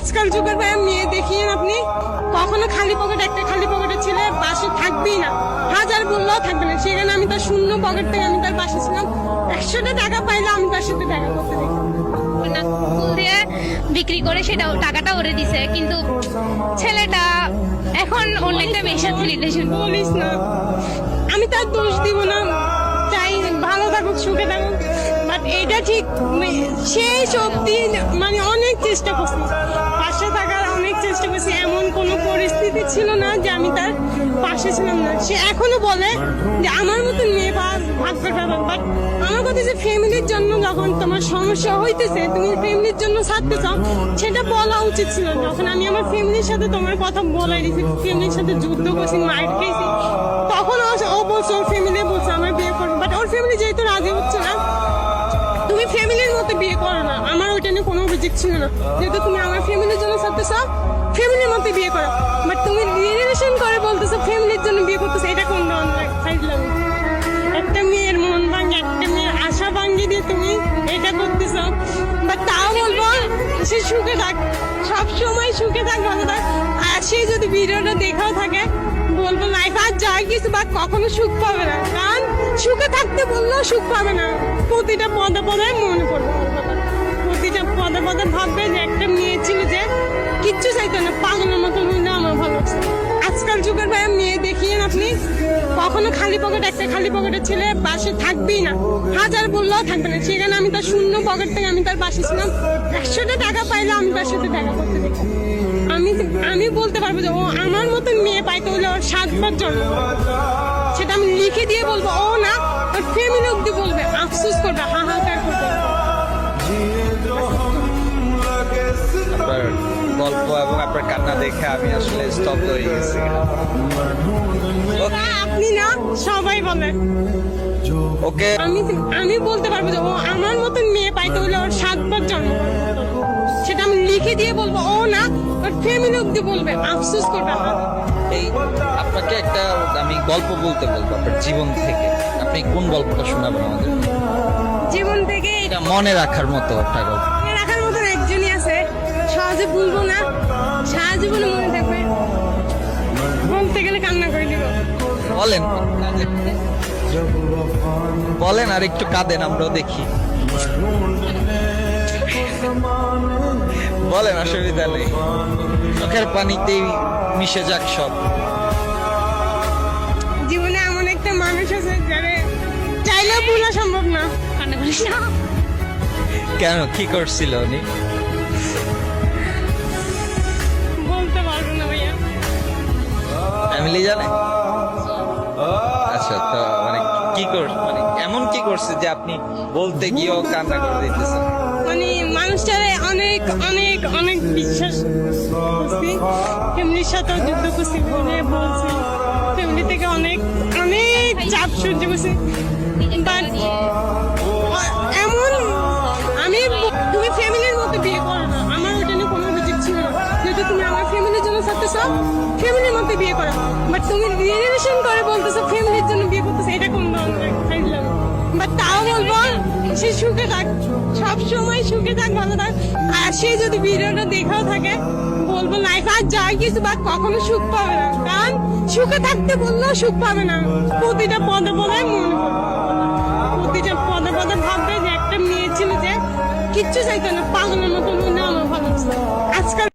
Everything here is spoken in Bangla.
আজকাল যুগের ভাই মেয়ে দেখিয়ে আপনি কখনো খালি পকেট, একটা খালি পকেটে ছেলে পাশে থাকবেই না, হাজার বললেও থাকবে না। সেখানে আমি তার শূন্য পকেট থেকে আমি তার পাশে ছিলাম। 100টা টাকা পাইলে আমি তার সাথে দেখা করতে দেখি। ফুল দিয়ে বিক্রি করে সেটা টাকাটা ওরে দিছে, কিন্তু ছেলেটা এখন অন্য একটা মেয়ের সাথে রিলেশন। বলিস না, আমি তার দোষ দিব না, চাই ভালো থাকুক, সুখে থাকুক, বাট এটা ঠিক সেই সত্যি মানে অনেক চেষ্টা করছি, পাশে থাকার অনেক চেষ্টা করছি। এমন কোনো পরিস্থিতি ছিল না যে আমি তার পাশে ছিলাম না। সে এখনো বলে যে আমার মতো মেয়ে ভাগ্যের ব্যাপার, বাট আমার কথা যে ফ্যামিলির জন্য যখন তোমার সমস্যা হইতেছে, তুমি ফ্যামিলির জন্য ছাড়তে চাও, সেটা বলা উচিত ছিল। যখন আমি আমার ফ্যামিলির সাথে তোমার কথা বলাই দিয়েছি, ফ্যামিলির সাথে যুদ্ধ করছি, মাইট খেয়েছি, তখন ও বলছে ওর ফ্যামিলি বলছে আমার বিয়ে করবে, বাট ওর ফ্যামিলি যেহেতু রাজি হচ্ছে না, তুমি ফ্যামিলির মতো বিয়ে করো না। আমার ওইটা নিয়ে কোনো অভিযোগ ছিল না, যেহেতু তুমি আমার ফ্যামিলির জন্য ছাড়তে চাও, ফ্যামিলির মতো বিয়ে করো। বাট তুমি রিলেশন করে বলতেছো ফ্যামিলির জন্য বিয়ে করতেছো, এটা কোন ধরনের খাইলাম? একটা মেয়ের মন ভাঙে, একটা মেয়ের আশা ভাঙিয়ে দিয়ে তুমি এটা করতেছো। বাট তাও বলবো সে সুখে থাক, সবসময় সুখে থাক, ভালো থাক। আর সে যদি ভিডিওটা দেখাও থাকে, বলবো লাইফ আর যায় কিছু বা কখনো সুখ পাবে না, কারণ সুখে থাকতে বললেও সুখ পাবে না। প্রতিটা পদে পদে মনে পড়বে, প্রতিটা পদে পদে ভাববে যে একটা মেয়ে ছিল যে কিচ্ছু চাইতো না, পাগলের মতো হইলে আমার ভালো লাগছে। আজকাল যুগের ভাই মেয়ে দেখিয়ে আপনি কখনো খালি পকেট, একটা খালি পকেটে ছেলে পাশে থাকবেই না, হাজার বললেও থাকবে না। সেখানে আমি তার শূন্য পকেট থেকে আমি তার পাশে ছিলাম। 100টা টাকা পাইলে আমি তার সাথে দেখা করতে দেখি। আমি বলতে পারবো যে ও আমার মতন মেয়ে পাইতে হলে ওর 7বার জন্ম, সেটা আমি লিখে দিয়ে বলবো। ও না, ওর ফ্যামিলি অব্দি বলবে, আফসোস করবে, হাহাকার করবে। আপনার গল্প এবং আপনার কান্না দেখে আমি আসলে স্তব্ধ হয়ে গেছি। না, আপনি না, সবাই বলে। ওকে, আমি বলতে পারবো যে ও আমার মতন মেয়ে পাইতে হলে ওর 7বার জন্ম, সেটা আমি লিখে দিয়ে বলবো। ও না, ওর ফ্যামিলি অব্দি বলবে, আফসোস করবে। এই আপনাকে একটা আমি গল্প বলতে বলবো আপনার জীবন থেকে। আপনি কোন গল্পটা শোনাবেন আমাদের? জীবন থেকে এটা মনে রাখার মতো একটা গল্প। মনে রাখার মতন একজনই আছে, সহজে ভুলবো না, সারা জীবনে মনে থাকবে। বলতে গেলে কান্না করে দিব। বলেন, বলেন আর একটু কাঁদেন, আমরাও দেখি। বলেন, অসুবিধা নেই, চোখের পানিতেই মিশে যাক সব। জীবনে এমন একটা মানুষ আছে যারে চাইলেও ভুলা সম্ভব না। কান্না করিস না। কেন, কি করছিল উনি? বলতে পারবো না ভাইয়া। ফ্যামিলি জানে? আচ্ছা, তো মানে কি মানে এমন কি করছে যে আপনি বলতে গিয়েও কান্না করে দিতেছেন? মানে মানুষটারে অনেক অনেক অনেক বিশ্বাস করছি, ফ্যামিলির সাথেও যুদ্ধ করছি, বলে বলছি, ফ্যামিলি থেকে অনেক অনেক চাপ সহ্য করছি। But এমন তুমি ফ্যামিলির মতো বিয়ে করো না, আমার ওটা নিয়ে কোনো অভিযোগ ছিল না, যেহেতু তুমি আমার ফ্যামিলির জন্য ছাড়তেছো, ফ্যামিলির মতো বিয়ে করো। বাট তুমি রিলেশন করে বলতেছো ফ্যামিলির জন্য বিয়ে করতেছো, এটা কোন ধরনের খাইলাম? বাট তাও বলবো সে সুখে থাক, সবসময় সুখে থাক, ভালো থাক। আর সে যদি ভিডিওটা দেখাও থাকে, বলবো লাইফ আর যায় কিছু বা কখনো সুখ পাবে না, কারণ সুখে থাকতে বললেও সুখ পাবে না। প্রতিটা পদে পদে মনে পড়বে, প্রতিটা পদে পদে ভাববে যে একটা মেয়ে ছিল যে কিচ্ছু চাইতো না, পাগলের মতো মনে আমার ভালো লাগছে। আজকাল